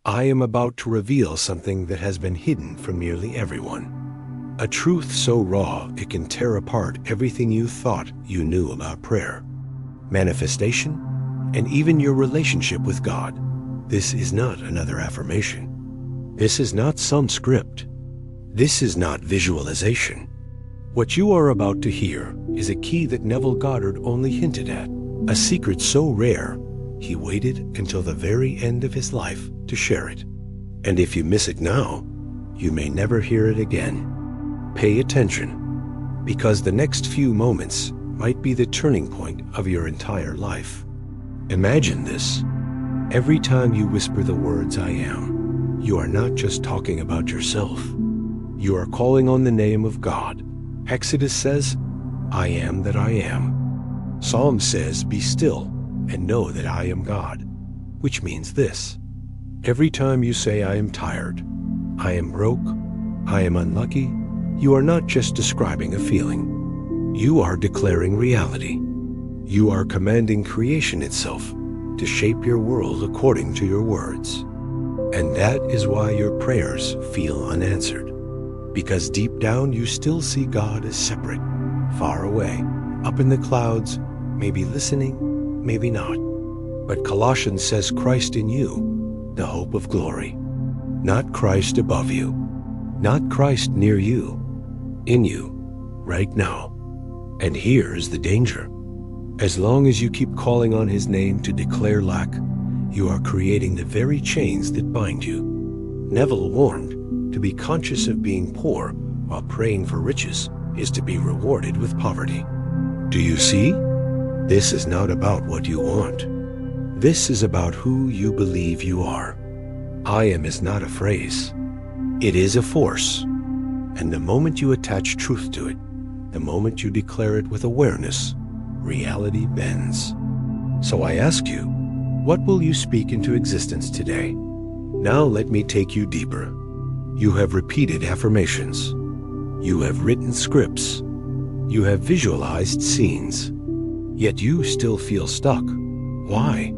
I am about to reveal something that has been hidden from nearly everyone. A truth so raw it can tear apart everything you thought you knew about prayer, manifestation, and even your relationship with God. This is not another affirmation. This is not some script. This is not visualization. What you are about to hear is a key that Neville Goddard only hinted at, a secret so rare he waited until the very end of his life to share it. And if you miss it now, you may never hear it again. Pay attention, because the next few moments might be the turning point of your entire life. Imagine this. Every time you whisper the words "I am," you are not just talking about yourself. You are calling on the name of God. Exodus says, "I am that I am." Psalm says, "Be still and know that I am God," which means this. Every time you say "I am tired," "I am broke," "I am unlucky," you are not just describing a feeling. You are declaring reality. You are commanding creation itself to shape your world according to your words. And that is why your prayers feel unanswered. Because deep down you still see God as separate, far away, up in the clouds, maybe listening, maybe not. But Colossians says Christ in you, the hope of glory. Not Christ above you, not Christ near you, in you, right now. And here's the danger. As long as you keep calling on His name to declare lack, you are creating the very chains that bind you. Neville warned, to be conscious of being poor while praying for riches is to be rewarded with poverty. Do you see? This is not about what you want. This is about who you believe you are. I am is not a phrase. It is a force. And the moment you attach truth to it, the moment you declare it with awareness, reality bends. So I ask you, what will you speak into existence today? Now let me take you deeper. You have repeated affirmations. You have written scripts. You have visualized scenes. Yet you still feel stuck. Why?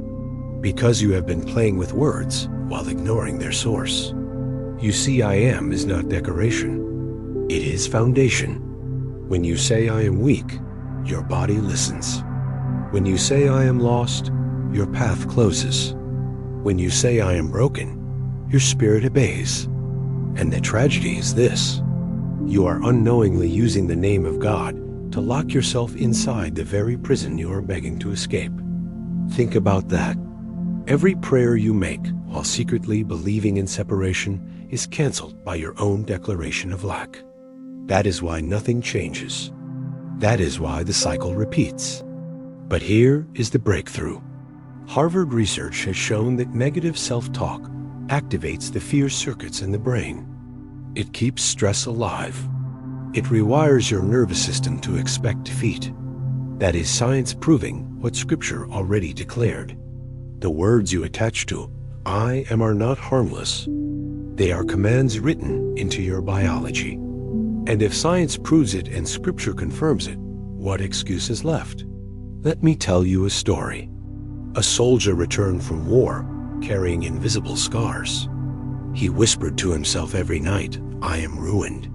Because you have been playing with words while ignoring their source. You see, I am is not decoration. It is foundation. When you say I am weak, your body listens. When you say I am lost, your path closes. When you say I am broken, your spirit obeys. And the tragedy is this. You are unknowingly using the name of God to lock yourself inside the very prison you are begging to escape. Think about that. Every prayer you make while secretly believing in separation is canceled by your own declaration of lack. That is why nothing changes. That is why the cycle repeats. But here is the breakthrough. Harvard research has shown that negative self-talk activates the fear circuits in the brain. It keeps stress alive. It rewires your nervous system to expect defeat. That is science proving what Scripture already declared. The words you attach to "I am" are not harmless. They are commands written into your biology. And if science proves it and Scripture confirms it, what excuse is left? Let me tell you a story. A soldier returned from war carrying invisible scars. He whispered to himself every night, "I am ruined.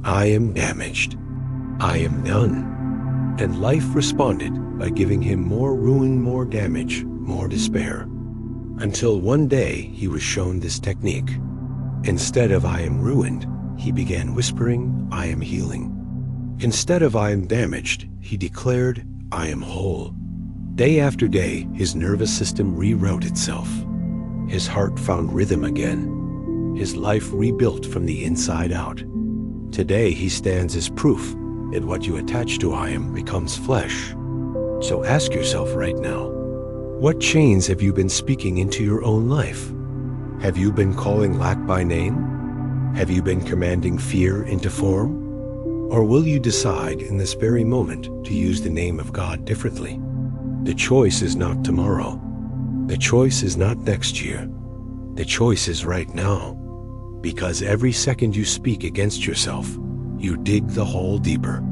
I am damaged. I am done." And life responded by giving him more ruin, more damage, more despair. Until one day he was shown this technique. Instead of "I am ruined," he began whispering, "I am healing." Instead of "I am damaged," he declared, "I am whole." Day after day, his nervous system rewrote itself. His heart found rhythm again. His life rebuilt from the inside out. Today he stands as proof that what you attach to "I am" becomes flesh. So ask yourself right now, what chains have you been speaking into your own life? Have you been calling lack by name? Have you been commanding fear into form? Or will you decide in this very moment to use the name of God differently? The choice is not tomorrow. The choice is not next year. The choice is right now. Because every second you speak against yourself, you dig the hole deeper.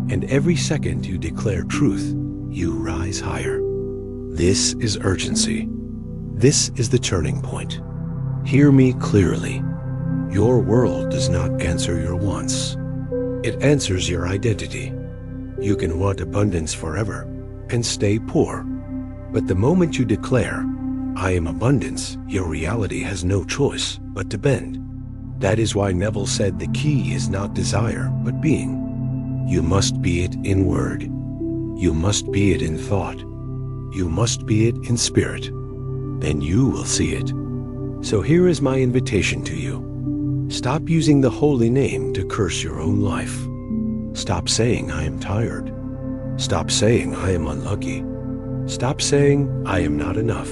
And every second you declare truth, you rise higher. This is urgency. This is the turning point. Hear me clearly. Your world does not answer your wants. It answers your identity. You can want abundance forever and stay poor. But the moment you declare, I am abundance, your reality has no choice but to bend. That is why Neville said the key is not desire, but being. You must be it in word. You must be it in thought. You must be it in spirit. Then you will see it. So here is my invitation to you. Stop using the holy name to curse your own life. Stop saying I am tired. Stop saying I am unlucky. Stop saying I am not enough.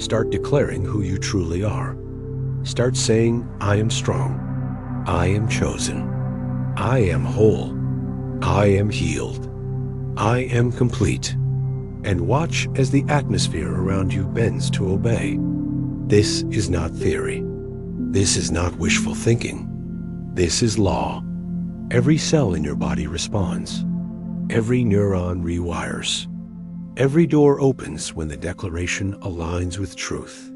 Start declaring who you truly are. Start saying I am strong. I am chosen. I am whole. I am healed. I am complete. And watch as the atmosphere around you bends to obey. This is not theory. This is not wishful thinking. This is law. Every cell in your body responds. Every neuron rewires. Every door opens when the declaration aligns with truth.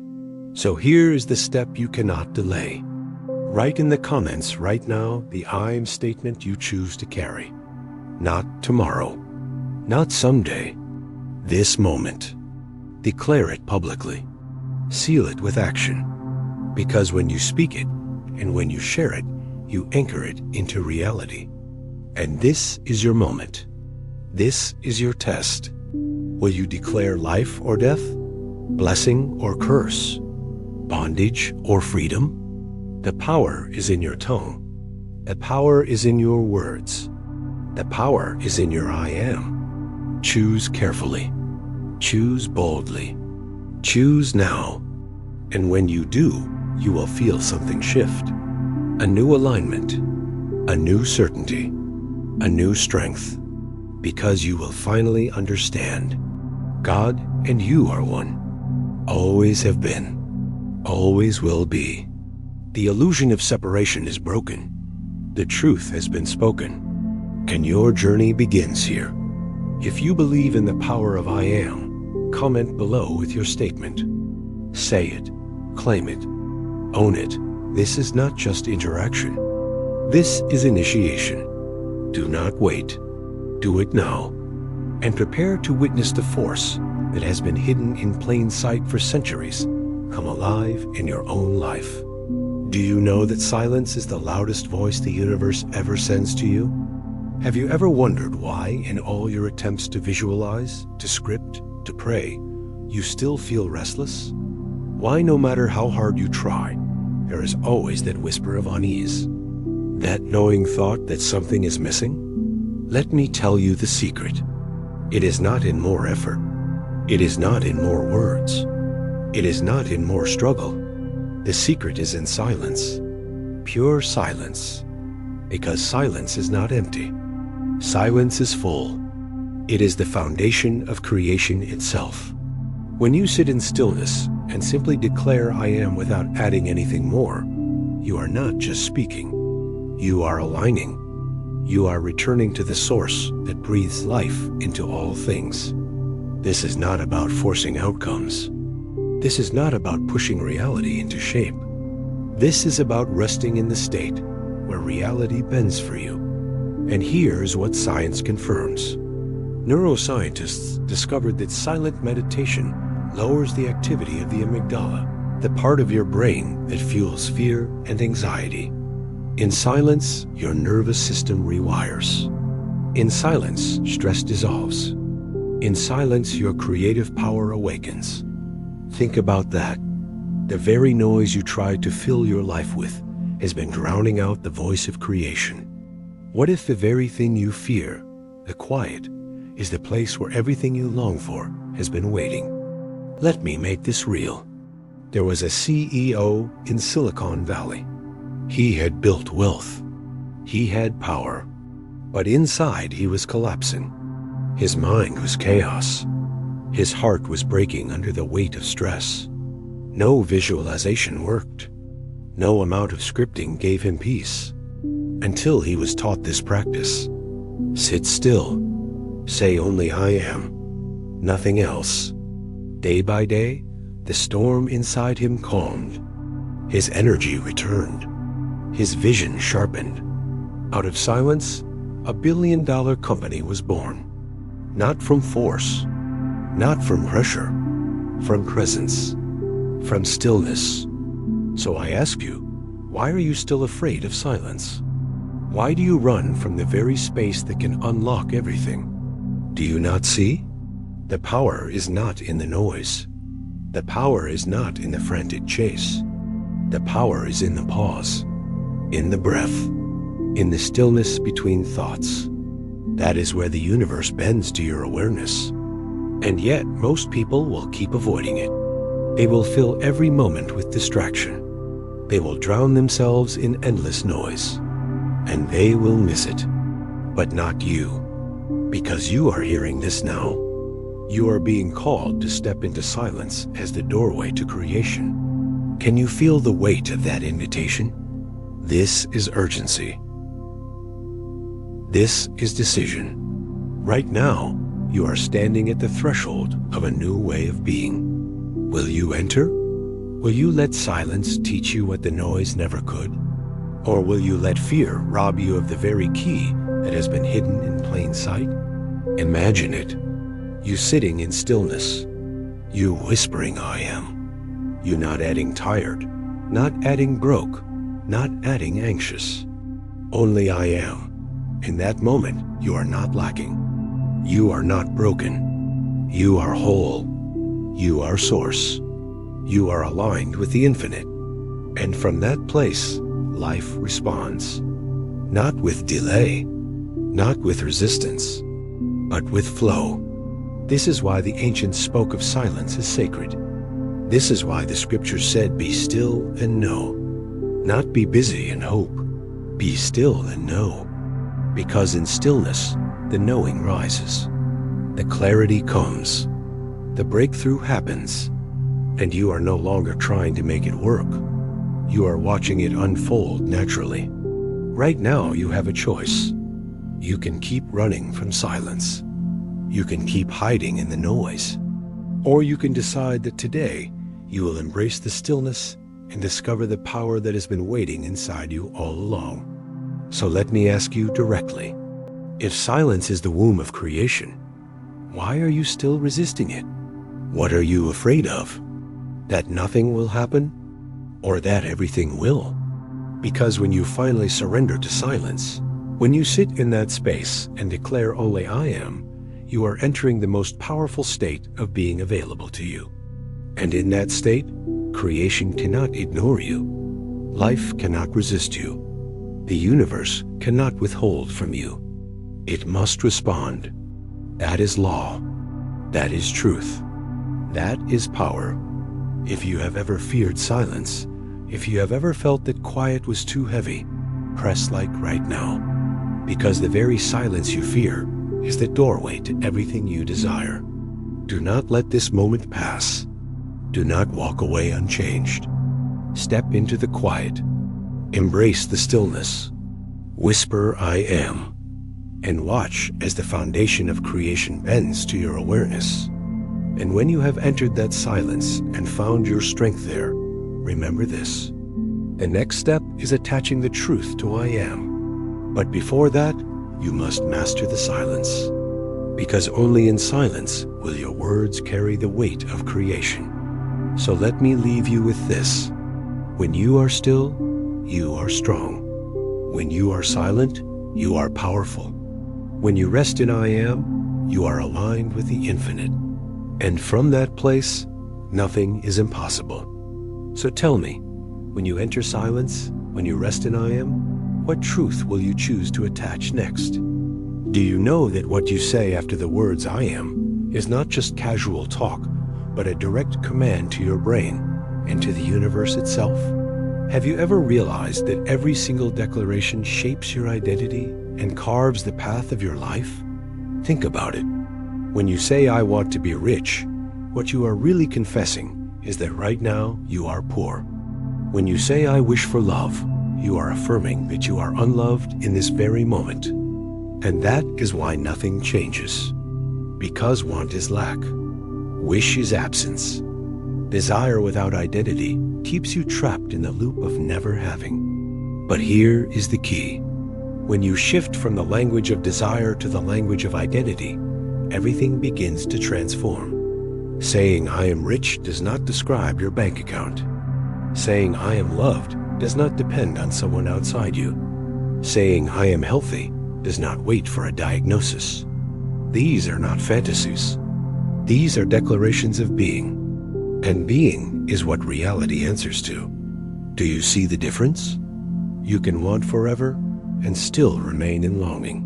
So here is the step you cannot delay. Write in the comments right now the I am statement you choose to carry. Not tomorrow. Not someday. This moment. Declare it publicly. Seal it with action. Because when you speak it and when you share it, you anchor it into reality. And this is your moment. This is your test. Will you declare life or death? Blessing or curse? Bondage or freedom? The power is in your tongue. The power is in your words. The power is in your I am. Choose carefully. Choose boldly. Choose now. And when you do, you will feel something shift. A new alignment. A new certainty. A new strength. Because you will finally understand. God and you are one. Always have been. Always will be. The illusion of separation is broken. The truth has been spoken. And your journey begins here. If you believe in the power of I am, comment below with your statement. Say it. Claim it. Own it. This is not just interaction. This is initiation. Do not wait. Do it now. And prepare to witness the force that has been hidden in plain sight for centuries come alive in your own life. Do you know that silence is the loudest voice the universe ever sends to you? Have you ever wondered why, in all your attempts to visualize, to script, to pray, you still feel restless? Why, no matter how hard you try, there is always that whisper of unease, that knowing thought that something is missing? Let me tell you the secret. It is not in more effort. It is not in more words. It is not in more struggle. The secret is in silence. Pure silence. Because silence is not empty. Silence is full. It is the foundation of creation itself. When you sit in stillness and simply declare I am without adding anything more, you are not just speaking. You are aligning. You are returning to the source that breathes life into all things. This is not about forcing outcomes. This is not about pushing reality into shape. This is about resting in the state where reality bends for you. And here's what science confirms. Neuroscientists discovered that silent meditation lowers the activity of the amygdala, the part of your brain that fuels fear and anxiety. In silence, your nervous system rewires. In silence, stress dissolves. In silence, your creative power awakens. Think about that. The very noise you tried to fill your life with has been drowning out the voice of creation. What if the very thing you fear, the quiet, is the place where everything you long for has been waiting? Let me make this real. There was a CEO in Silicon Valley. He had built wealth. He had power. But inside he was collapsing. His mind was chaos. His heart was breaking under the weight of stress. No visualization worked. No amount of scripting gave him peace. Until he was taught this practice. Sit still. Say only I am. Nothing else. Day by day, the storm inside him calmed. His energy returned. His vision sharpened. Out of silence, a billion-dollar company was born. Not from force, not from pressure, from presence, from stillness. So I ask you, why are you still afraid of silence? Why do you run from the very space that can unlock everything? Do you not see? The power is not in the noise. The power is not in the frantic chase. The power is in the pause, in the breath, in the stillness between thoughts. That is where the universe bends to your awareness. And yet, most people will keep avoiding it. They will fill every moment with distraction. They will drown themselves in endless noise. And they will miss it. But not you. Because you are hearing this now. You are being called to step into silence as the doorway to creation. Can you feel the weight of that invitation? This is urgency. This is decision. Right now, you are standing at the threshold of a new way of being. Will you enter? Will you let silence teach you what the noise never could? Or will you let fear rob you of the very key that has been hidden in plain sight? Imagine it. You sitting in stillness. You whispering, I am. You not adding tired, not adding broke, not adding anxious. Only I am. In that moment, you are not lacking. You are not broken. You are whole. You are source. You are aligned with the infinite. And from that place, life responds. Not with delay, not with resistance, but with flow. This is why the ancients spoke of silence as sacred. This is why the scriptures said, be still and know. Not be busy and hope. Be still and know. Because in stillness, the knowing rises. The clarity comes. The breakthrough happens. And you are no longer trying to make it work. You are watching it unfold naturally. Right now, you have a choice. You can keep running from silence. You can keep hiding in the noise. Or you can decide that today, you will embrace the stillness and discover the power that has been waiting inside you all along. So let me ask you directly, if silence is the womb of creation, why are you still resisting it? What are you afraid of? That nothing will happen? Or that everything will? Because when you finally surrender to silence, when you sit in that space and declare only I am, you are entering the most powerful state of being available to you. And in that state, creation cannot ignore you. Life cannot resist you. The universe cannot withhold from you. It must respond. That is law. That is truth. That is power. If you have ever feared silence, if you have ever felt that quiet was too heavy, press like right now. Because the very silence you fear is the doorway to everything you desire. Do not let this moment pass. Do not walk away unchanged. Step into the quiet. Embrace the stillness. Whisper, I am. And watch as the foundation of creation bends to your awareness. And when you have entered that silence and found your strength there, remember this. The next step is attaching the truth to I am. But before that, you must master the silence. Because only in silence will your words carry the weight of creation. So let me leave you with this. When you are still, you are strong. When you are silent, you are powerful. When you rest in I am, you are aligned with the infinite. And from that place, nothing is impossible. So tell me, when you enter silence, when you rest in I am, what truth will you choose to attach next? Do you know that what you say after the words I am is not just casual talk, but a direct command to your brain and to the universe itself? Have you ever realized that every single declaration shapes your identity and carves the path of your life? Think about it. When you say, I want to be rich, what you are really confessing is that right now you are poor. When you say, I wish for love, you are affirming that you are unloved in this very moment. And that is why nothing changes. Because want is lack. Wish is absence. Desire without identity keeps you trapped in the loop of never having. But here is the key. When you shift from the language of desire to the language of identity, everything begins to transform. Saying I am rich does not describe your bank account. Saying I am loved does not depend on someone outside you. Saying I am healthy does not wait for a diagnosis. These are not fantasies. These are declarations of being. And being is what reality answers to. Do you see the difference? You can want forever and still remain in longing.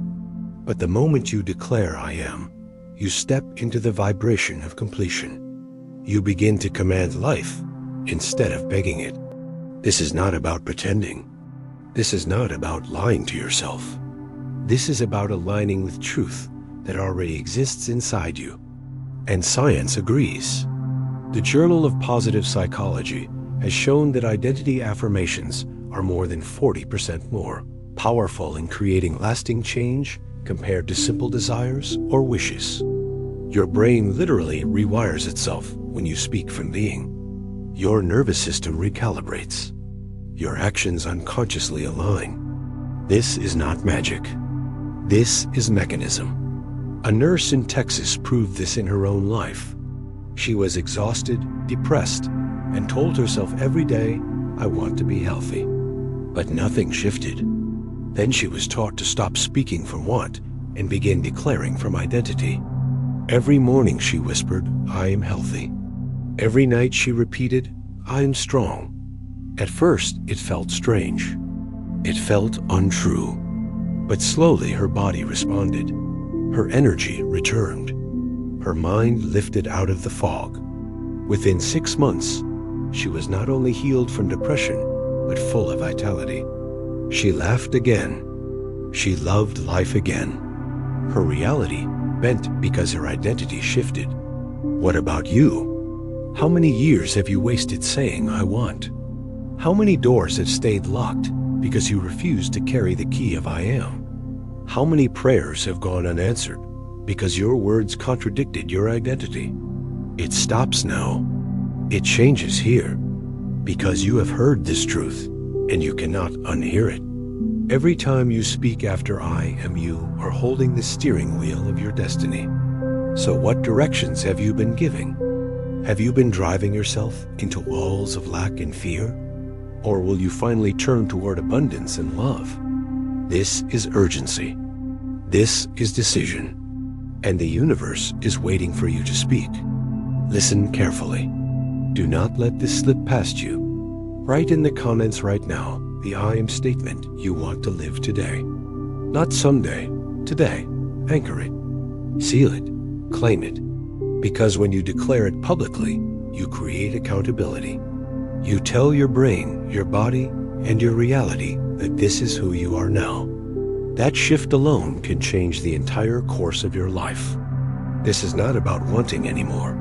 But the moment you declare I am, you step into the vibration of completion. You begin to command life instead of begging it. This is not about pretending. This is not about lying to yourself. This is about aligning with truth that already exists inside you. And science agrees. The Journal of Positive Psychology has shown that identity affirmations are more than 40% more powerful in creating lasting change compared to simple desires or wishes. Your brain literally rewires itself when you speak from being. Your nervous system recalibrates. Your actions unconsciously align. This is not magic. This is mechanism. A nurse in Texas proved this in her own life. She was exhausted, depressed, and told herself every day, I want to be healthy. But nothing shifted. Then she was taught to stop speaking from want and begin declaring from identity. Every morning she whispered, I am healthy. Every night she repeated, I am strong. At first, it felt strange. It felt untrue. But slowly her body responded. Her energy returned. Her mind lifted out of the fog. Within 6 months, she was not only healed from depression, but full of vitality. She laughed again. She loved life again. Her reality bent because her identity shifted. What about you? How many years have you wasted saying, I want? How many doors have stayed locked because you refused to carry the key of I am? How many prayers have gone unanswered because your words contradicted your identity? It stops now. It changes here because you have heard this truth and you cannot unhear it. Every time you speak after I am, you are holding the steering wheel of your destiny. So what directions have you been giving? Have you been driving yourself into walls of lack and fear? Or will you finally turn toward abundance and love? This is urgency. This is decision. And the universe is waiting for you to speak. Listen carefully. Do not let this slip past you. Write in the comments right now the I am statement you want to live today. Not someday, today. Anchor it. Seal it. Claim it. Because when you declare it publicly, you create accountability. You tell your brain, your body, and your reality that this is who you are now. That shift alone can change the entire course of your life. This is not about wanting anymore.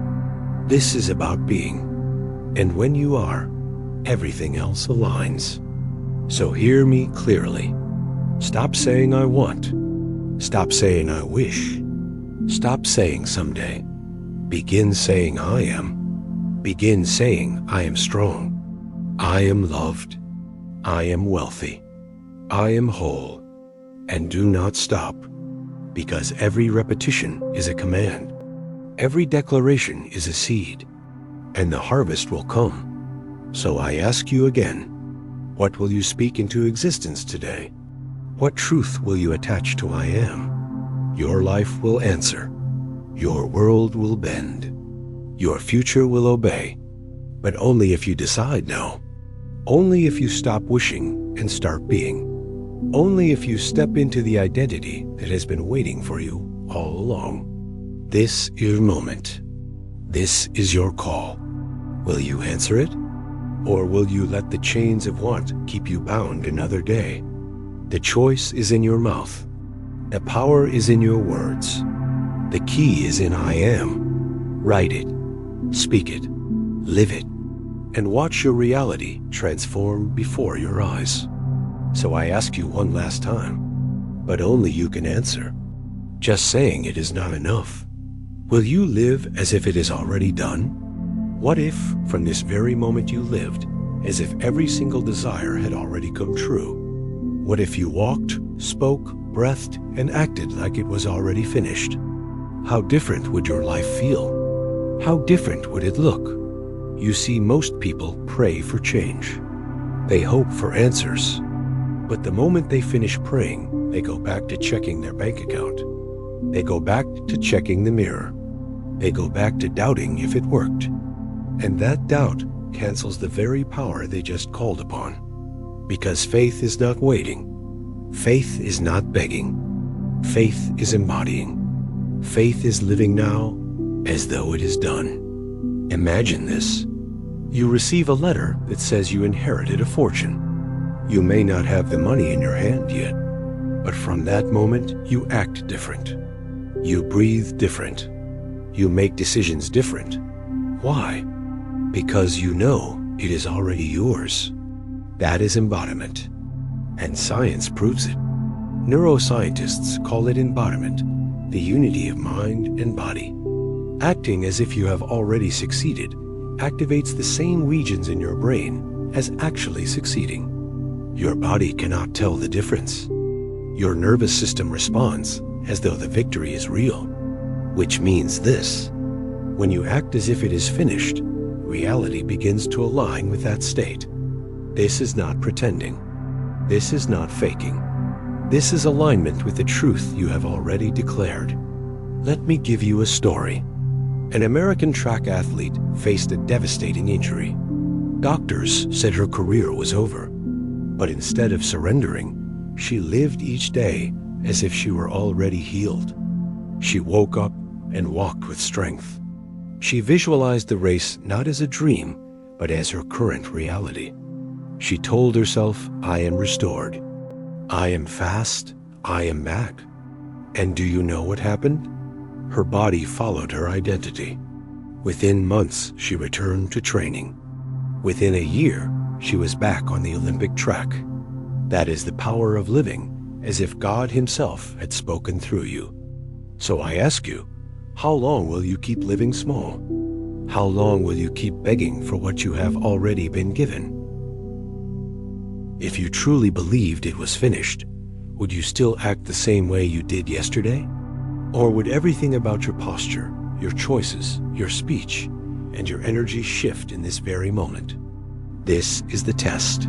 This is about being. And when you are, everything else aligns. So hear me clearly. Stop saying I want. Stop saying I wish. Stop saying someday. Begin saying I am. Begin saying I am strong. I am loved. I am wealthy. I am whole. And do not stop, because every repetition is a command. Every declaration is a seed, and the harvest will come. So I ask you again, what will you speak into existence today? What truth will you attach to I am? Your life will answer. Your world will bend. Your future will obey, but only if you decide now. Only if you stop wishing and start being. Only if you step into the identity that has been waiting for you all along. This is your moment. This is your call. Will you answer it? Or will you let the chains of want keep you bound another day? The choice is in your mouth. The power is in your words. The key is in I am. Write it. Speak it. Live it. And watch your reality transform before your eyes. So I ask you one last time, but only you can answer. Just saying it is not enough. Will you live as if it is already done? What if, from this very moment you lived, as if every single desire had already come true? What if you walked, spoke, breathed, and acted like it was already finished? How different would your life feel? How different would it look? You see, most people pray for change. They hope for answers. But the moment they finish praying, they go back to checking their bank account. They go back to checking the mirror. They go back to doubting if it worked. And that doubt cancels the very power they just called upon. Because faith is not waiting. Faith is not begging. Faith is embodying. Faith is living now as though it is done. Imagine this. You receive a letter that says you inherited a fortune. You may not have the money in your hand yet, but from that moment you act different. You breathe different. You make decisions different. Why? Because you know it is already yours. That is embodiment. And science proves it. Neuroscientists call it embodiment, the unity of mind and body. Acting as if you have already succeeded activates the same regions in your brain as actually succeeding. Your body cannot tell the difference. Your nervous system responds as though the victory is real, which means this: when you act as if it is finished, reality begins to align with that state. This is not pretending. This is not faking. This is alignment with the truth you have already declared. Let me give you a story. An American track athlete faced a devastating injury. Doctors said her career was over. But instead of surrendering, she lived each day as if she were already healed. She woke up and walked with strength. She visualized the race not as a dream, but as her current reality. She told herself, "I am restored. I am fast. I am back." And do you know what happened? Her body followed her identity. Within months, she returned to training. Within a year, she was back on the Olympic track. That is the power of living as if God Himself had spoken through you. So I ask you, how long will you keep living small? How long will you keep begging for what you have already been given? If you truly believed it was finished, would you still act the same way you did yesterday? Or would everything about your posture, your choices, your speech, and your energy shift in this very moment? This is the test.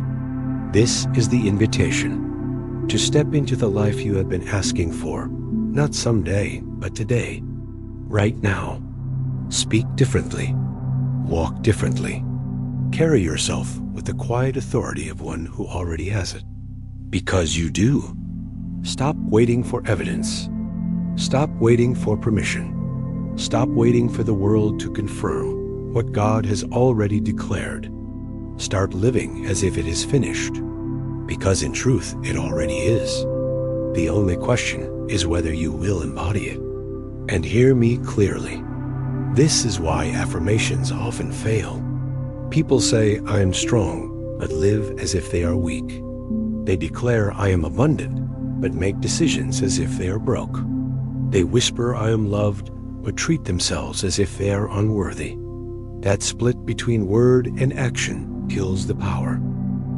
This is the invitation to step into the life you have been asking for, not someday, but today, right now. Speak differently. Walk differently. Carry yourself with the quiet authority of one who already has it. Because you do. Stop waiting for evidence. Stop waiting for permission. Stop waiting for the world to confirm what God has already declared. Start living as if it is finished, because in truth it already is. The only question is whether you will embody it. And hear me clearly. This is why affirmations often fail. People say, "I am strong," but live as if they are weak. They declare, "I am abundant," but make decisions as if they are broke. They whisper, "I am loved," but treat themselves as if they are unworthy. That split between word and action kills the power.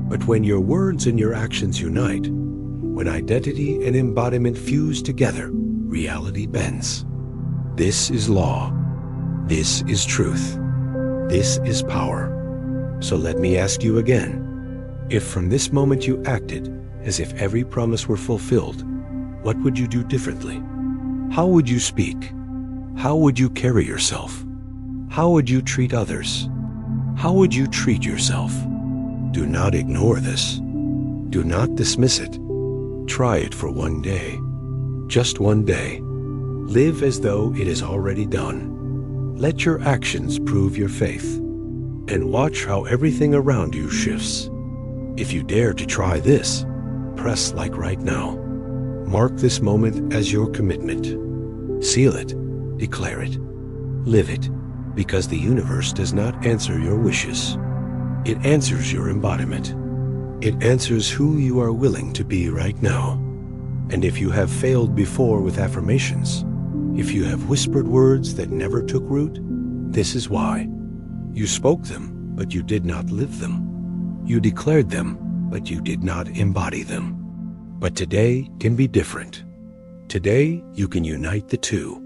But when your words and your actions unite, when identity and embodiment fuse together, reality bends. This is law. This is truth. This is power. So let me ask you again. If from this moment you acted as if every promise were fulfilled, what would you do differently? How would you speak? How would you carry yourself? How would you treat others? How would you treat yourself? Do not ignore this. Do not dismiss it. Try it for one day. Just one day. Live as though it is already done. Let your actions prove your faith. And watch how everything around you shifts. If you dare to try this, press like right now. Mark this moment as your commitment. Seal it. Declare it. Live it. Because the universe does not answer your wishes. It answers your embodiment. It answers who you are willing to be right now. And if you have failed before with affirmations, if you have whispered words that never took root, this is why. You spoke them, but you did not live them. You declared them, but you did not embody them. But today can be different. Today you can unite the two,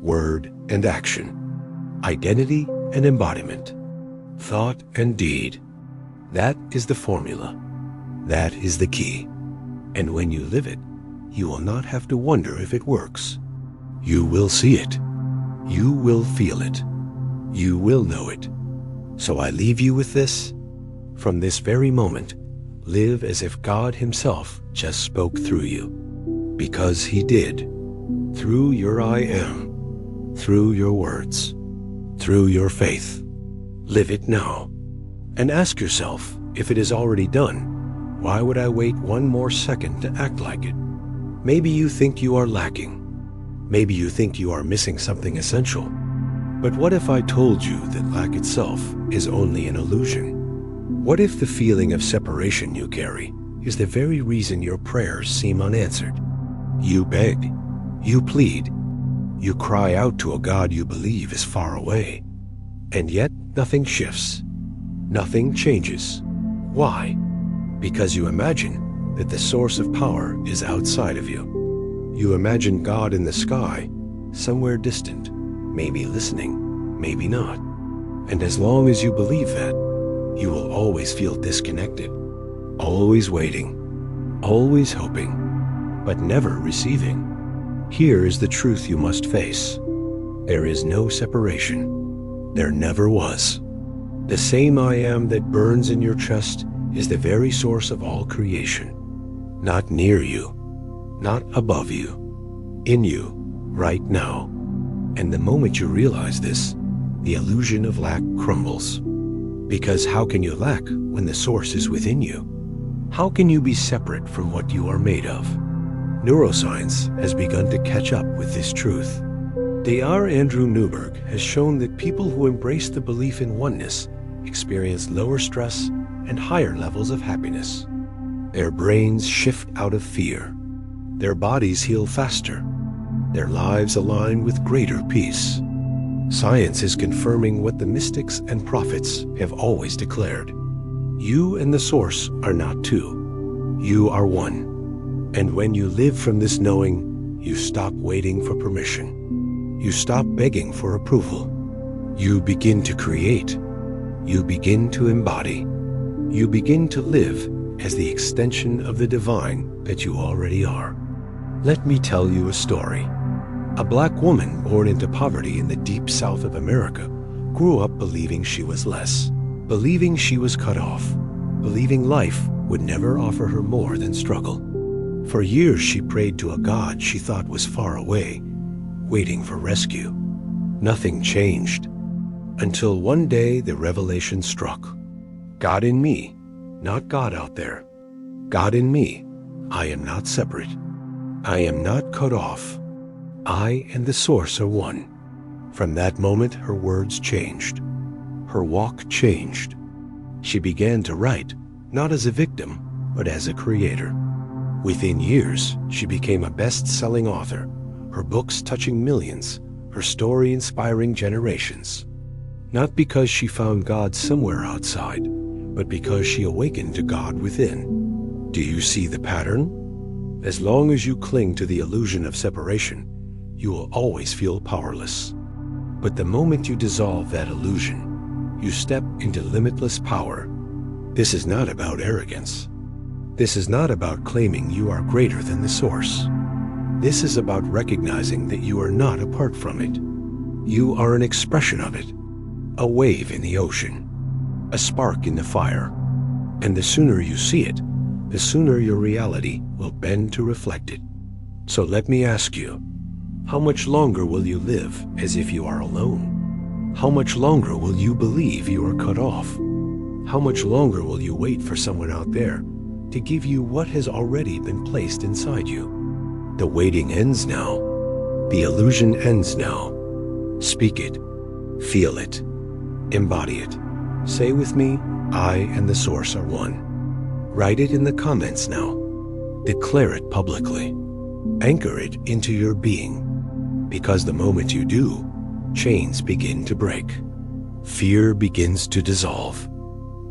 word and action, identity and embodiment, thought and deed. That is the formula. That is the key. And when you live it, you will not have to wonder if it works. You will see it. You will feel it. You will know it. So I leave you with this. From this very moment, live as if God Himself just spoke through you. Because He did. Through your I am. Through your words. Through your faith. Live it now. And ask yourself, if it is already done, why would I wait one more second to act like it? Maybe you think you are lacking. Maybe you think you are missing something essential. But what if I told you that lack itself is only an illusion? What if the feeling of separation you carry is the very reason your prayers seem unanswered? You beg, you plead, you cry out to a God you believe is far away, and yet nothing shifts, nothing changes. Why? Because you imagine that the source of power is outside of you. You imagine God in the sky, somewhere distant, maybe listening, maybe not. And as long as you believe that, you will always feel disconnected, always waiting, always hoping, but never receiving. Here is the truth you must face. There is no separation. There never was. The same I am that burns in your chest is the very source of all creation. Not near you, not above you, in you, right now. And the moment you realize this, the illusion of lack crumbles. Because how can you lack when the source is within you? How can you be separate from what you are made of? Neuroscience has begun to catch up with this truth. Dr. Andrew Newberg has shown that people who embrace the belief in oneness experience lower stress and higher levels of happiness. Their brains shift out of fear. Their bodies heal faster. Their lives align with greater peace. Science is confirming what the mystics and prophets have always declared. You and the source are not two. You are one. And when you live from this knowing, you stop waiting for permission. You stop begging for approval. You begin to create. You begin to embody. You begin to live as the extension of the divine that you already are. Let me tell you a story. A black woman born into poverty in the deep south of America grew up believing she was less, believing she was cut off, believing life would never offer her more than struggle. For years she prayed to a God she thought was far away, waiting for rescue. Nothing changed, until one day the revelation struck. God in me, not God out there. God in me, I am not separate. I am not cut off. I and the source are one. From that moment, her words changed. Her walk changed. She began to write, not as a victim, but as a creator. Within years, she became a best-selling author, her books touching millions, her story inspiring generations. Not because she found God somewhere outside, but because she awakened to God within. Do you see the pattern? As long as you cling to the illusion of separation, you will always feel powerless. But the moment you dissolve that illusion, you step into limitless power. This is not about arrogance. This is not about claiming you are greater than the source. This is about recognizing that you are not apart from it. You are an expression of it, a wave in the ocean, a spark in the fire. And the sooner you see it, the sooner your reality will bend to reflect it. So let me ask you, how much longer will you live as if you are alone? How much longer will you believe you are cut off? How much longer will you wait for someone out there to give you what has already been placed inside you? The waiting ends now. The illusion ends now. Speak it. Feel it. Embody it. Say with me, I and the source are one. Write it in the comments now. Declare it publicly. Anchor it into your being. Because the moment you do, chains begin to break. Fear begins to dissolve.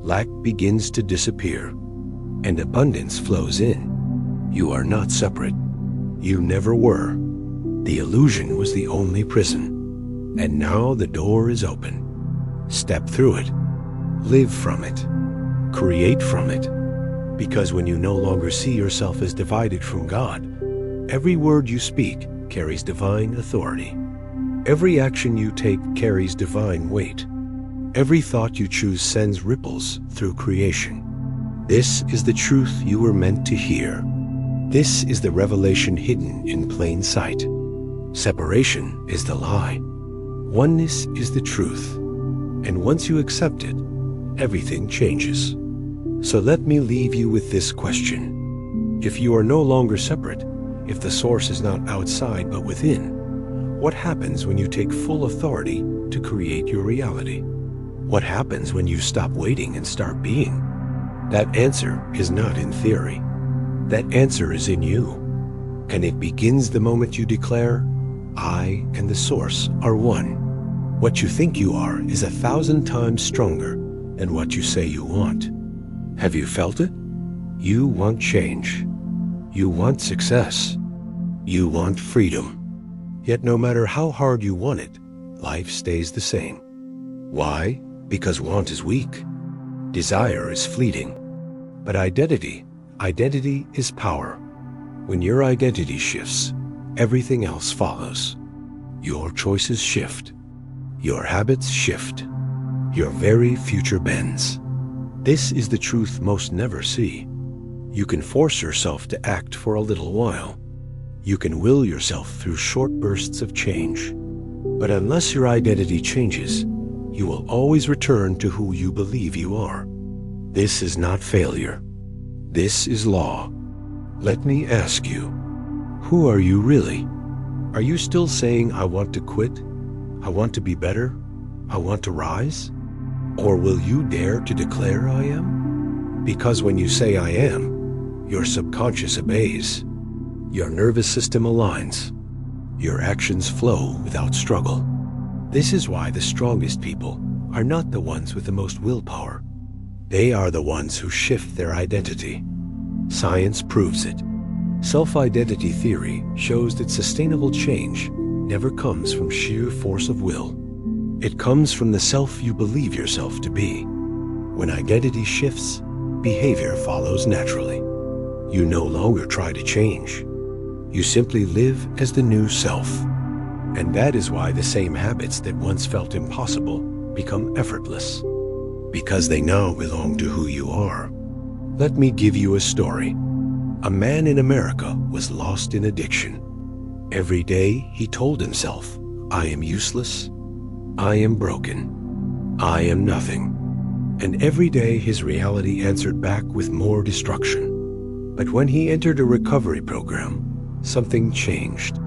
lack begins to disappear, and abundance flows in. You are not separate. You never were. The illusion was the only prison, and now the door is open. Step through it. Live from it. Create from it. Because when you no longer see yourself as divided from God, every word you speak carries divine authority. Every action you take carries divine weight. Every thought you choose sends ripples through creation. This is the truth you were meant to hear. This is the revelation hidden in plain sight. Separation is the lie. Oneness is the truth. And once you accept it, everything changes. So let me leave you with this question. If you are no longer separate, if the source is not outside but within, what happens when you take full authority to create your reality? What happens when you stop waiting and start being? That answer is not in theory. That answer is in you. And it begins the moment you declare, I and the source are one. What you think you are is 1,000 times stronger than what you say you want. Have you felt it? You want change. You want success. You want freedom. Yet no matter how hard you want it, life stays the same. Why? Because want is weak. Desire is fleeting. But identity is power. When your identity shifts, everything else follows. Your choices shift. Your habits shift. Your very future bends. This is the truth most never see. You can force yourself to act for a little while. You can will yourself through short bursts of change. But unless your identity changes, you will always return to who you believe you are. This is not failure. This is law. Let me ask you, who are you really? Are you still saying, I want to quit? I want to be better? I want to rise? Or will you dare to declare I am? Because when you say I am, your subconscious obeys. Your nervous system aligns. Your actions flow without struggle. This is why the strongest people are not the ones with the most willpower. They are the ones who shift their identity. Science proves it. Self-identity theory shows that sustainable change never comes from sheer force of will. It comes from the self you believe yourself to be. When identity shifts, behavior follows naturally. You no longer try to change. You simply live as the new self. And that is why the same habits that once felt impossible become effortless. Because they now belong to who you are. Let me give you a story. A man in America was lost in addiction. Every day he told himself, I am useless. I am broken. I am nothing. And every day his reality answered back with more destruction. But when he entered a recovery program, something changed.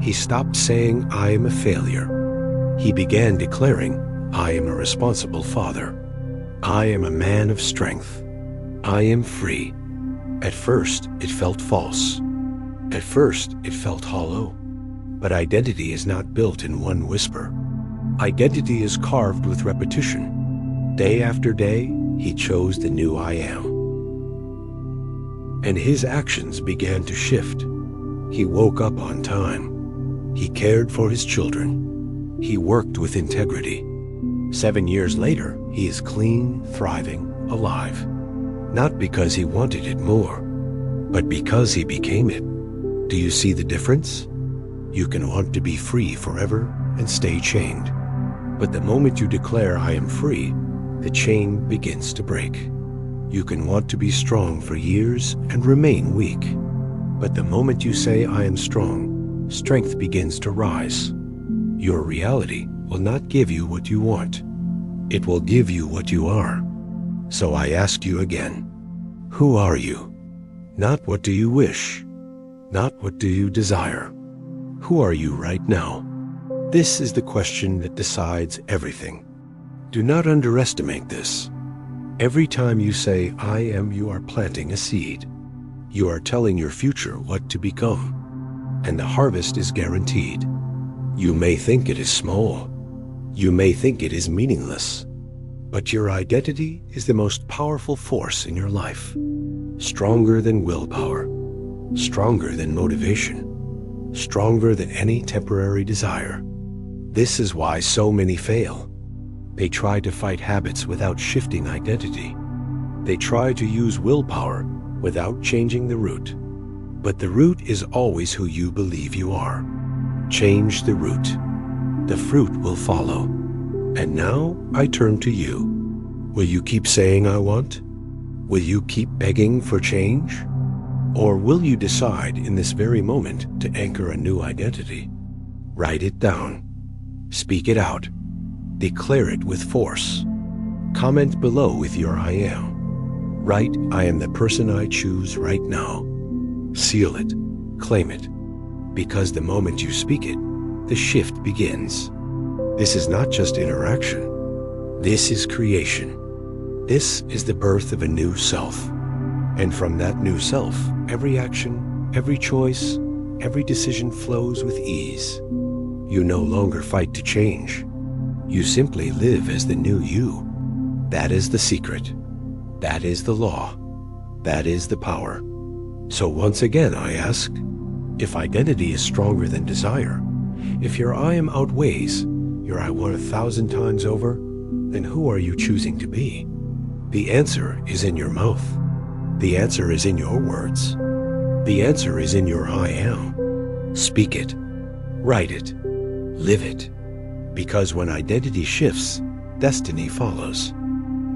He stopped saying, I am a failure. He began declaring, I am a responsible father. I am a man of strength. I am free. At first, it felt false. At first, it felt hollow. But identity is not built in one whisper. Identity is carved with repetition. Day after day, he chose the new I am. And his actions began to shift. He woke up on time. He cared for his children. He worked with integrity. 7 years later, he is clean, thriving, alive. Not because he wanted it more, but because he became it. Do you see the difference? You can want to be free forever and stay chained. But the moment you declare I am free, the chain begins to break. You can want to be strong for years and remain weak. But the moment you say I am strong, strength begins to rise. Your reality will not give you what you want. It will give you what you are. So I ask you again, who are you? Not what do you wish? Not what do you desire? Who are you right now? This is the question that decides everything. Do not underestimate this. Every time you say, I am, you are planting a seed. You are telling your future what to become. And the harvest is guaranteed. You may think it is small. You may think it is meaningless. But your identity is the most powerful force in your life. Stronger than willpower, stronger than motivation, stronger than any temporary desire. This is why so many fail. They try to fight habits without shifting identity. They try to use willpower without changing the root. But the root is always who you believe you are. Change the root. The fruit will follow. And now I turn to you. Will you keep saying I want? Will you keep begging for change? Or will you decide in this very moment to anchor a new identity? Write it down. Speak it out. Declare it with force. Comment below with your I am. Write, I am the person I choose right now. Seal it. Claim it. Because the moment you speak it, the shift begins. This is not just interaction. This is creation. This is the birth of a new self. And from that new self, every action, every choice, every decision flows with ease. You no longer fight to change. You simply live as the new you. That is the secret. That is the law. That is the power. So once again I ask, if identity is stronger than desire, if your I am outweighs your I want 1,000 times over, then who are you choosing to be? The answer is in your mouth. The answer is in your words. The answer is in your I am. Speak it. Write it. Live it. Because when identity shifts, destiny follows.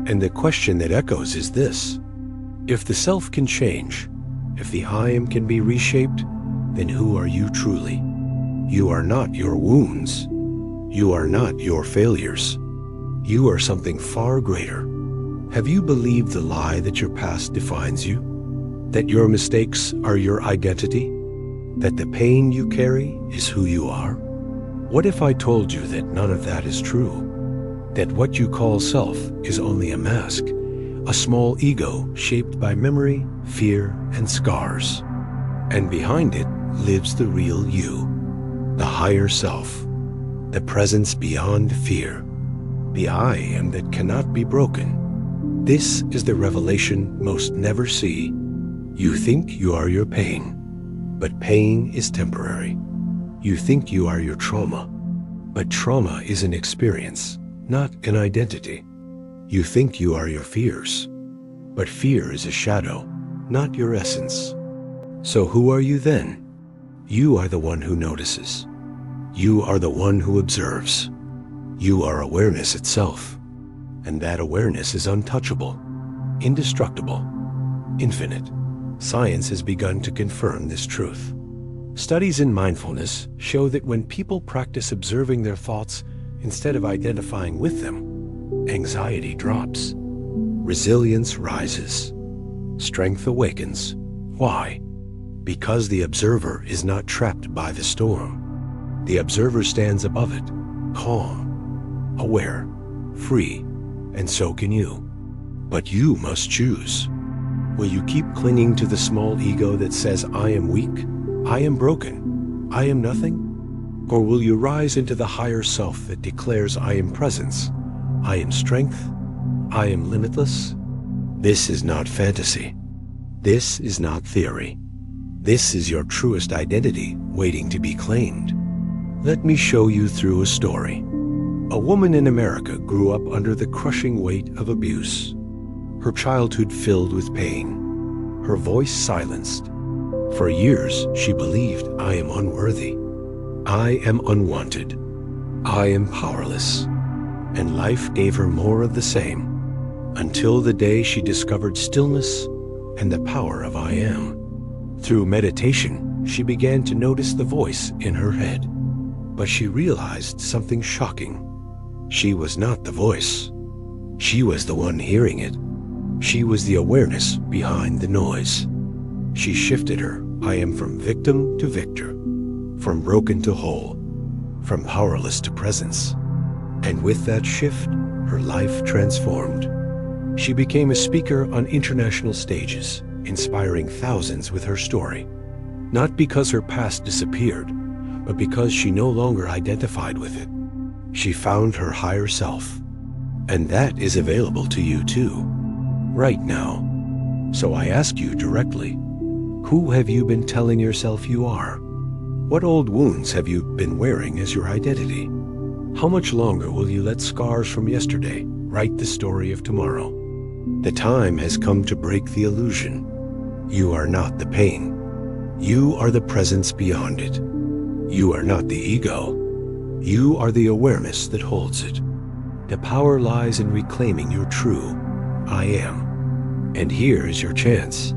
And the question that echoes is this: if the self can change, if the I am can be reshaped, then who are you truly? You are not your wounds. You are not your failures. You are something far greater. Have you believed the lie that your past defines you? That your mistakes are your identity? That the pain you carry is who you are? What if I told you that none of that is true? That what you call self is only a mask, a small ego shaped by memory, fear, and scars. And behind it lives the real you, the higher self, the presence beyond fear, the I am that cannot be broken. This is the revelation most never see. You think you are your pain, but pain is temporary. You think you are your trauma, but trauma is an experience, not an identity. You think you are your fears, but fear is a shadow, not your essence. So who are you then? You are the one who notices. You are the one who observes. You are awareness itself. And that awareness is untouchable, indestructible, infinite. Science has begun to confirm this truth. Studies in mindfulness show that when people practice observing their thoughts instead of identifying with them, anxiety drops, resilience rises, strength awakens. Why? Because the observer is not trapped by the storm. The observer stands above it, calm, aware, free, and so can you. But you must choose. Will you keep clinging to the small ego that says, I am weak, I am broken, I am nothing? Or will you rise into the higher self that declares, I am presence, I am strength, I am limitless? This is not fantasy. This is not theory. This is your truest identity waiting to be claimed. Let me show you through a story. A woman in America grew up under the crushing weight of abuse. Her childhood filled with pain. Her voice silenced. For years, she believed, I am unworthy. I am unwanted. I am powerless. And life gave her more of the same, until the day she discovered stillness and the power of I am. Through meditation, she began to notice the voice in her head. But she realized something shocking. She was not the voice. She was the one hearing it. She was the awareness behind the noise. She shifted her I am from victim to victor, from broken to whole, from powerless to presence. And with that shift, her life transformed. She became a speaker on international stages, inspiring thousands with her story. Not because her past disappeared, but because she no longer identified with it. She found her higher self. And that is available to you too, right now. So I ask you directly, who have you been telling yourself you are? What old wounds have you been wearing as your identity? How much longer will you let scars from yesterday write the story of tomorrow? The time has come to break the illusion. You are not the pain. You are the presence beyond it. You are not the ego. You are the awareness that holds it. The power lies in reclaiming your true I am. And here is your chance.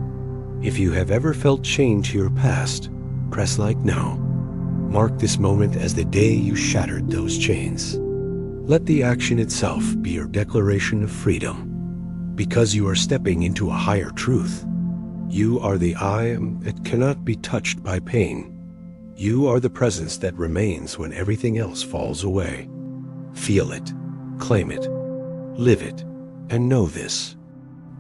If you have ever felt chained to your past, press like now. Mark this moment as the day you shattered those chains. Let the action itself be your declaration of freedom. Because you are stepping into a higher truth. You are the I am that cannot be touched by pain. You are the presence that remains when everything else falls away. Feel it, claim it, live it, and know this.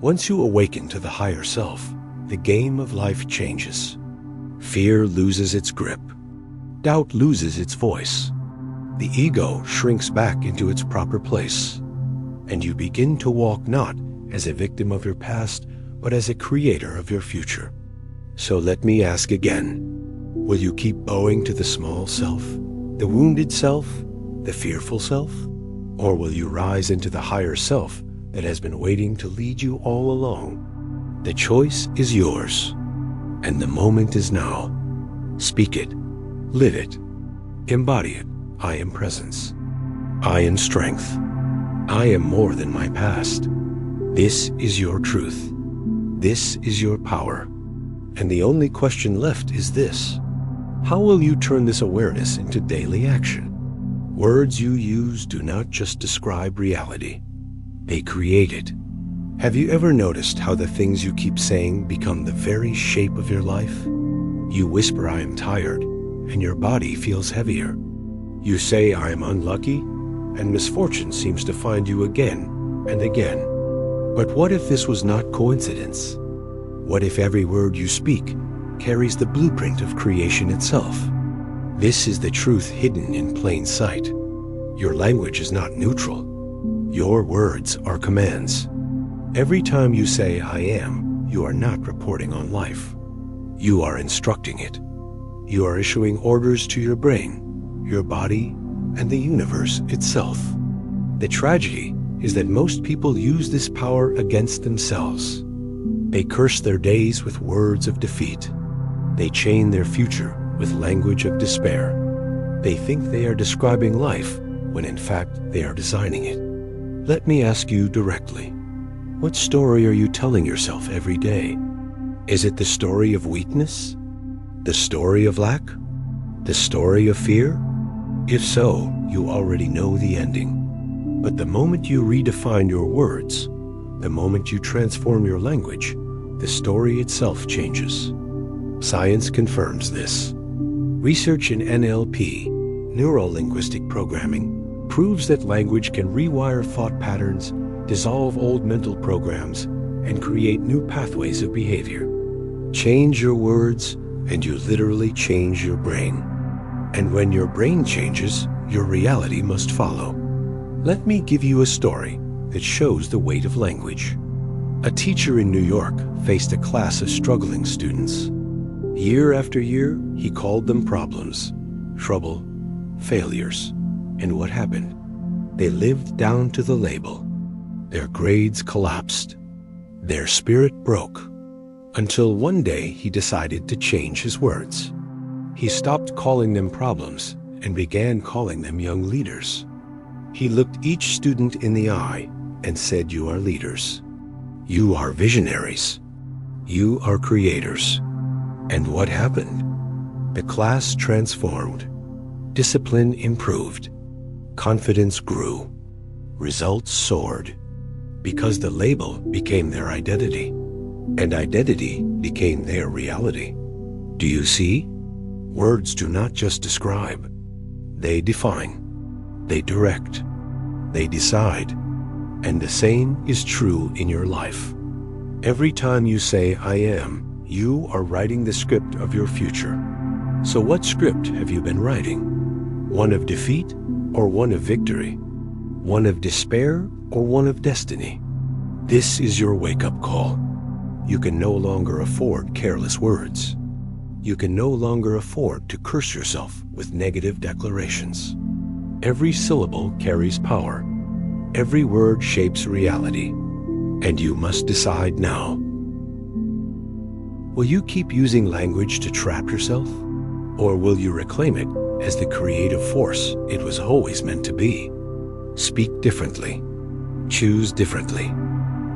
Once you awaken to the higher self, the game of life changes. Fear loses its grip. Doubt loses its voice. The ego shrinks back into its proper place. And you begin to walk not as a victim of your past, but as a creator of your future. So let me ask again, will you keep bowing to the small self, the wounded self, the fearful self? Or will you rise into the higher self that has been waiting to lead you all along? The choice is yours, and the moment is now. Speak it, live it, embody it. I am presence. I am strength. I am more than my past. This is your truth. This is your power. And the only question left is this. How will you turn this awareness into daily action? Words you use do not just describe reality. They create it. Have you ever noticed how the things you keep saying become the very shape of your life? You whisper, I am tired, and your body feels heavier. You say, I am unlucky, and misfortune seems to find you again and again. But what if this was not coincidence? What if every word you speak carries the blueprint of creation itself? This is the truth hidden in plain sight. Your language is not neutral. Your words are commands. Every time you say, I am, you are not reporting on life. You are instructing it. You are issuing orders to your brain, your body, and the universe itself. The tragedy is that most people use this power against themselves. They curse their days with words of defeat. They chain their future with language of despair. They think they are describing life when in fact they are designing it. Let me ask you directly, what story are you telling yourself every day? Is it the story of weakness? The story of lack? The story of fear? If so, you already know the ending. But the moment you redefine your words, the moment you transform your language, the story itself changes. Science confirms this. Research in NLP, neuro-linguistic programming, proves that language can rewire thought patterns, dissolve old mental programs, and create new pathways of behavior. Change your words, and you literally change your brain. And when your brain changes, your reality must follow. Let me give you a story that shows the weight of language. A teacher in New York faced a class of struggling students. Year after year, he called them problems, trouble, failures. And what happened? They lived down to the label. Their grades collapsed. Their spirit broke. Until one day he decided to change his words. He stopped calling them problems and began calling them young leaders. He looked each student in the eye and said, you are leaders. You are visionaries. You are creators. And what happened? The class transformed. Discipline improved. Confidence grew. Results soared. Because the label became their identity. And identity became their reality. Do you see? Words do not just describe. They define. They direct. They decide. And the same is true in your life. Every time you say, I am, you are writing the script of your future. So what script have you been writing? One of defeat or one of victory? One of despair or one of destiny? This is your wake-up call. You can no longer afford careless words. You can no longer afford to curse yourself with negative declarations. Every syllable carries power. Every word shapes reality. And you must decide now. Will you keep using language to trap yourself? Or will you reclaim it as the creative force it was always meant to be? Speak differently. Choose differently.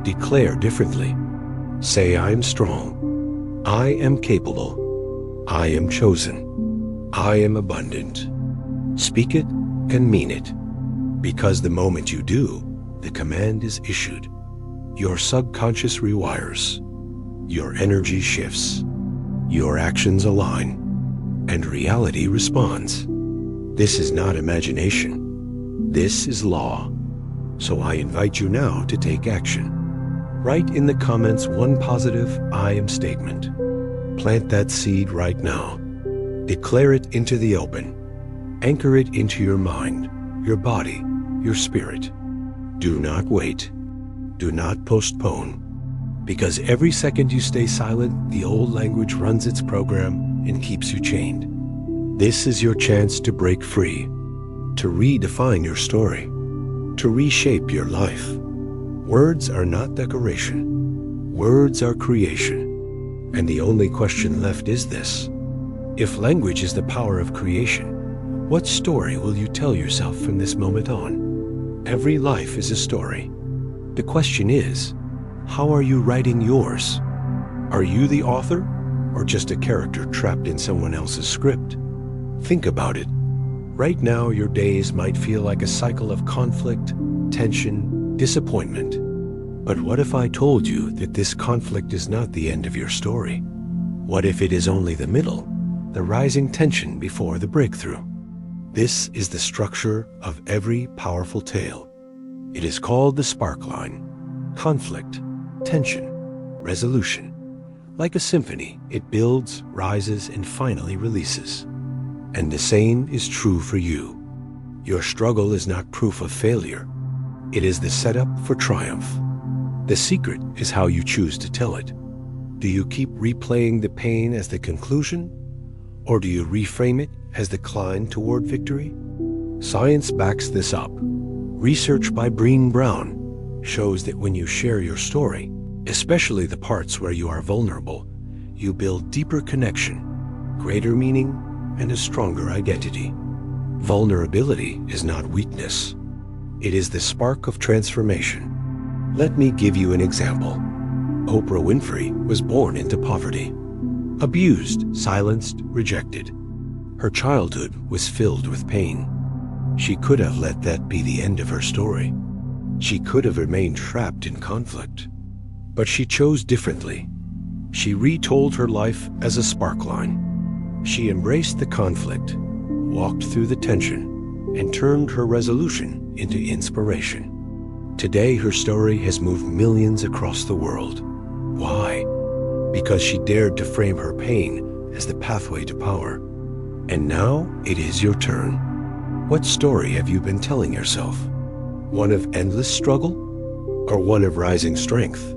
Declare differently. Say, I am strong. I am capable. I am chosen. I am abundant. Speak it and mean it. Because the moment you do, the command is issued. Your subconscious rewires. Your energy shifts. Your actions align. And reality responds. This is not imagination. This is law. So I invite you now to take action. Write in the comments one positive I am statement. Plant that seed right now. Declare it into the open. Anchor it into your mind, your body, your spirit. Do not wait. Do not postpone. Because every second you stay silent, the old language runs its program and keeps you chained. This is your chance to break free, to redefine your story, to reshape your life. Words are not decoration. Words are creation. And the only question left is this. If language is the power of creation, what story will you tell yourself from this moment on? Every life is a story. The question is, how are you writing yours? Are you the author, or just a character trapped in someone else's script? Think about it. Right now, your days might feel like a cycle of conflict, tension, disappointment. But what if I told you that this conflict is not the end of your story? What if it is only the middle, the rising tension before the breakthrough? This is the structure of every powerful tale. It is called the Sparkline. Conflict, tension, resolution. Like a symphony, it builds, rises, and finally releases. And the same is true for you. Your struggle is not proof of failure. It is the setup for triumph. The secret is how you choose to tell it. Do you keep replaying the pain as the conclusion? Or do you reframe it as the climb toward victory? Science backs this up. Research by Brené Brown shows that when you share your story, especially the parts where you are vulnerable, you build deeper connection, greater meaning, and a stronger identity. Vulnerability is not weakness. It is the spark of transformation. Let me give you an example. Oprah Winfrey was born into poverty. Abused, silenced, rejected. Her childhood was filled with pain. She could have let that be the end of her story. She could have remained trapped in conflict. But she chose differently. She retold her life as a sparkline. She embraced the conflict, walked through the tension, and turned her resolution into inspiration. Today, her story has moved millions across the world. Why? Because she dared to frame her pain as the pathway to power. And now it is your turn. What story have you been telling yourself? One of endless struggle or one of rising strength?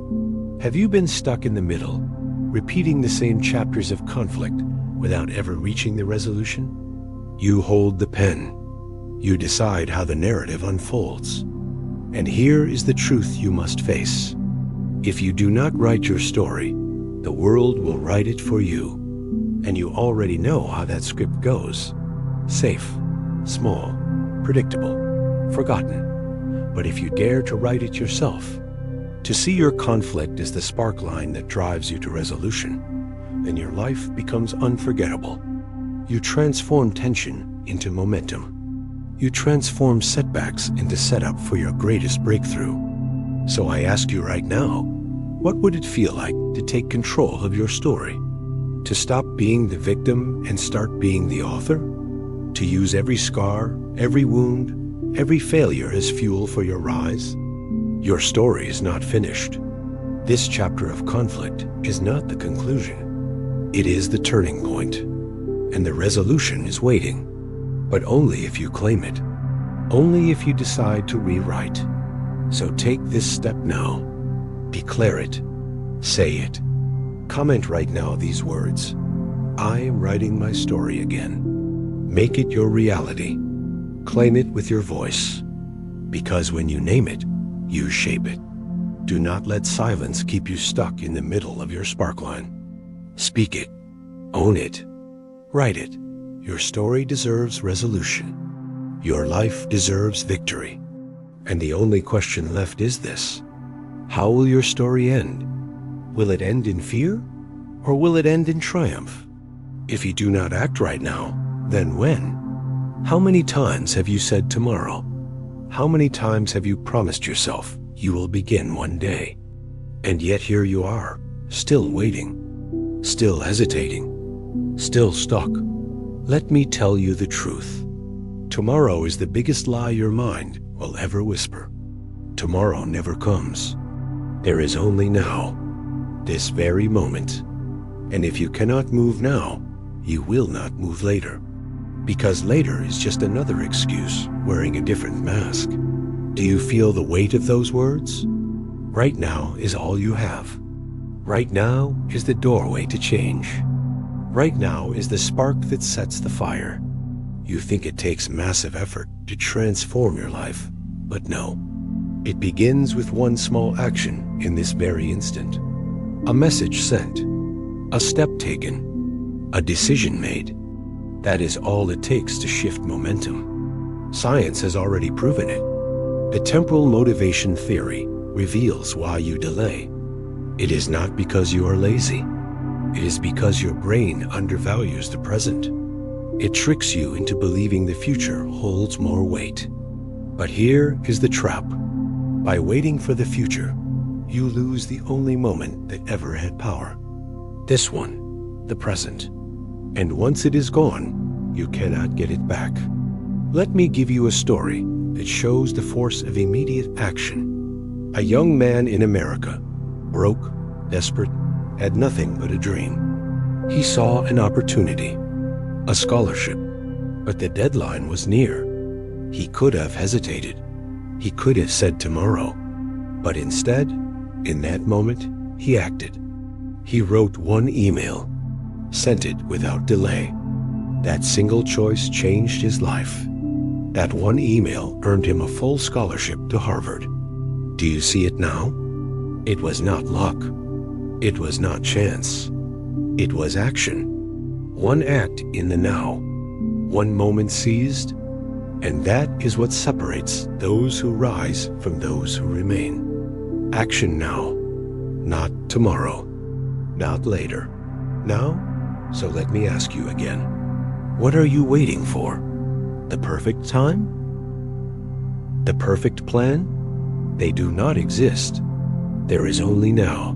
Have you been stuck in the middle, repeating the same chapters of conflict without ever reaching the resolution? You hold the pen. You decide how the narrative unfolds. And here is the truth you must face. If you do not write your story, the world will write it for you. And you already know how that script goes. Safe, small, predictable, forgotten. But if you dare to write it yourself, to see your conflict as the sparkline that drives you to resolution, then your life becomes unforgettable. You transform tension into momentum. You transform setbacks into setup for your greatest breakthrough. So I ask you right now, what would it feel like to take control of your story? To stop being the victim and start being the author? To use every scar, every wound, every failure as fuel for your rise? Your story is not finished. This chapter of conflict is not the conclusion. It is the turning point. And the resolution is waiting, but only if you claim it. only if you decide to rewrite. So take this step now. Declare it. Say it. Comment right now these words. I am writing my story again. Make it your reality. Claim it with your voice. Because when you name it, you shape it. Do not let silence keep you stuck in the middle of your sparkline. Speak it. Own it. Write it. Your story deserves resolution. Your life deserves victory. And the only question left is this. How will your story end? Will it end in fear? Or will it end in triumph? If you do not act right now, then when? How many times have you said tomorrow? How many times have you promised yourself you will begin one day? And yet here you are, still waiting, still hesitating, still stuck. Let me tell you the truth. Tomorrow is the biggest lie your mind will ever whisper. Tomorrow never comes. There is only now, this very moment. And if you cannot move now, you will not move later. Because later is just another excuse wearing a different mask. Do you feel the weight of those words? Right now is all you have. Right now is the doorway to change. Right now is the spark that sets the fire. You think it takes massive effort to transform your life, but no. It begins with one small action in this very instant. A message sent, a step taken, a decision made. That is all it takes to shift momentum. Science has already proven it. The temporal motivation theory reveals why you delay. It is not because you are lazy. It is because your brain undervalues the present. It tricks you into believing the future holds more weight. But here is the trap. By waiting for the future, you lose the only moment that ever had power. This one, the present. And once it is gone, you cannot get it back. Let me give you a story that shows the force of immediate action. A young man in America, broke, desperate, had nothing but a dream. He saw an opportunity, a scholarship, but the deadline was near. He could have hesitated. He could have said tomorrow. But instead, in that moment, he acted. He wrote one email, sent it without delay. That single choice changed his life. That one email earned him a full scholarship to Harvard. Do you see it now? It was not luck. It was not chance. It was action. One act in the now. One moment seized. And that is what separates those who rise from those who remain. Action now. Not tomorrow. Not later. Now? So let me ask you again. What are you waiting for? The perfect time? The perfect plan? They do not exist. There is only now.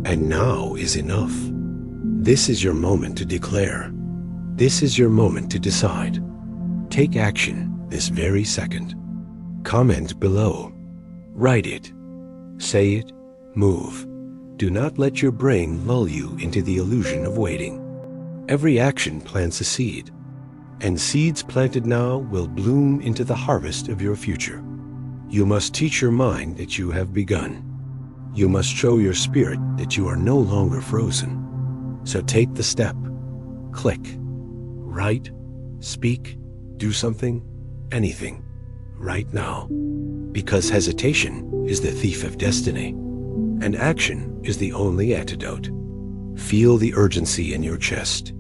And now is enough. This is your moment to declare. This is your moment to decide. Take action this very second. Comment below. Write it. Say it. Move. Do not let your brain lull you into the illusion of waiting. Every action plants a seed, and seeds planted now will bloom into the harvest of your future. You must teach your mind that you have begun. You must show your spirit that you are no longer frozen. So take the step. Click. Write. Speak. Do something. Anything. Right now. Because hesitation is the thief of destiny, and action is the only antidote. Feel the urgency in your chest.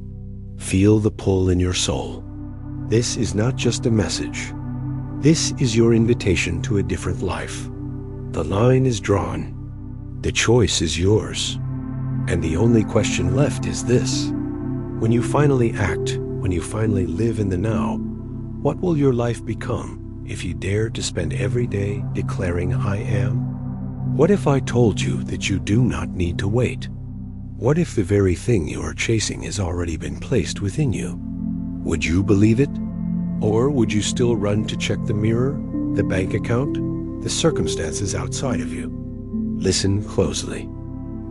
Feel the pull in your soul. This is not just a message. This is your invitation to a different life. The line is drawn. The choice is yours. And the only question left is this. When you finally act, when you finally live in the now, what will your life become if you dare to spend every day declaring I am? What if I told you that you do not need to wait? What if the very thing you are chasing has already been placed within you? Would you believe it? Or would you still run to check the mirror, the bank account, the circumstances outside of you? Listen closely,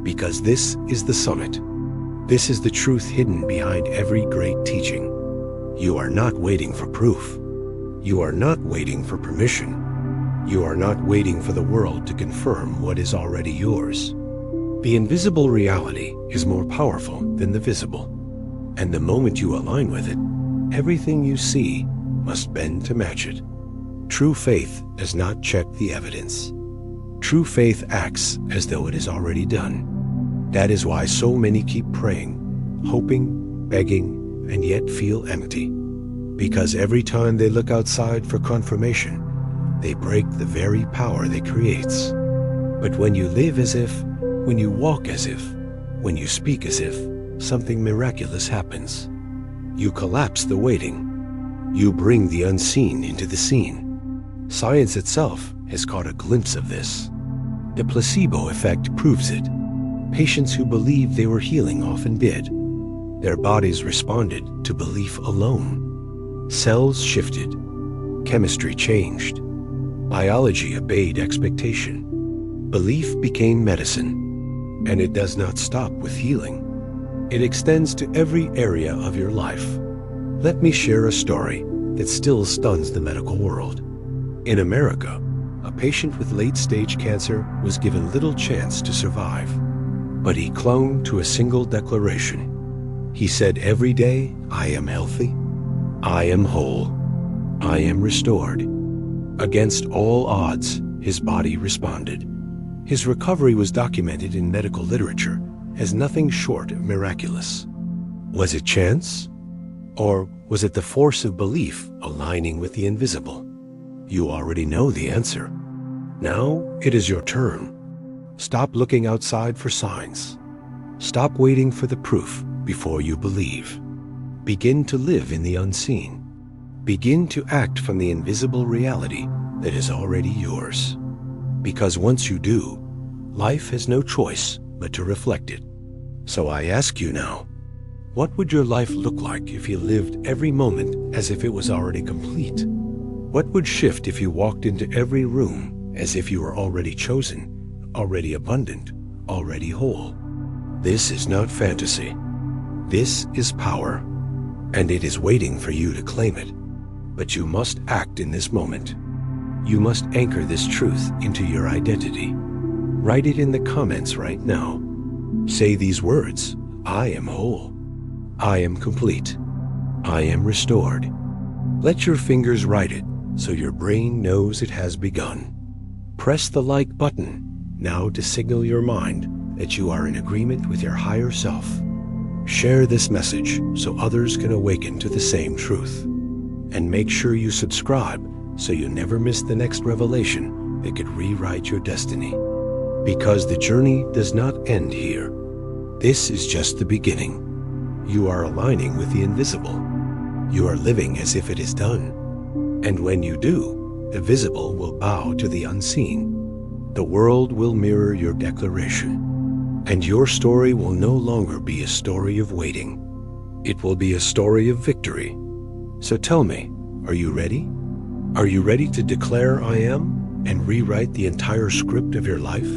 because this is the summit. This is the truth hidden behind every great teaching. You are not waiting for proof. You are not waiting for permission. You are not waiting for the world to confirm what is already yours. The invisible reality is more powerful than the visible. And the moment you align with it, everything you see must bend to match it. True faith does not check the evidence. True faith acts as though it is already done. That is why so many keep praying, hoping, begging, and yet feel empty. Because every time they look outside for confirmation, they break the very power that creates. But when you live as if, when you walk as if, when you speak as if, something miraculous happens. You collapse the waiting. You bring the unseen into the seen. Science itself has caught a glimpse of this. The placebo effect proves it. Patients who believed they were healing often did. Their bodies responded to belief alone. Cells shifted. Chemistry changed. Biology obeyed expectation. Belief became medicine. And it does not stop with healing. It extends to every area of your life. Let me share a story that still stuns the medical world. In America, a patient with late-stage cancer was given little chance to survive. But he clung to a single declaration. He said every day, "I am healthy. I am whole. I am restored." Against all odds, his body responded. His recovery was documented in medical literature as nothing short of miraculous. Was it chance? Or was it the force of belief aligning with the invisible? You already know the answer. Now it is your turn. Stop looking outside for signs. Stop waiting for the proof before you believe. Begin to live in the unseen. Begin to act from the invisible reality that is already yours. Because once you do, life has no choice but to reflect it. So I ask you now, what would your life look like if you lived every moment as if it was already complete? What would shift if you walked into every room as if you were already chosen, already abundant, already whole? This is not fantasy. This is power, and it is waiting for you to claim it. But you must act in this moment. You must anchor this truth into your identity. Write it in the comments right now. Say these words: I am whole. I am complete. I am restored. Let your fingers write it so your brain knows it has begun. Press the like button now to signal your mind that you are in agreement with your higher self. Share this message so others can awaken to the same truth. And make sure you subscribe so you never miss the next revelation that could rewrite your destiny. Because the journey does not end here. This is just the beginning. You are aligning with the invisible. You are living as if it is done. And when you do, the visible will bow to the unseen. The world will mirror your declaration. And your story will no longer be a story of waiting. It will be a story of victory. So tell me, are you ready? Are you ready to declare I am and rewrite the entire script of your life?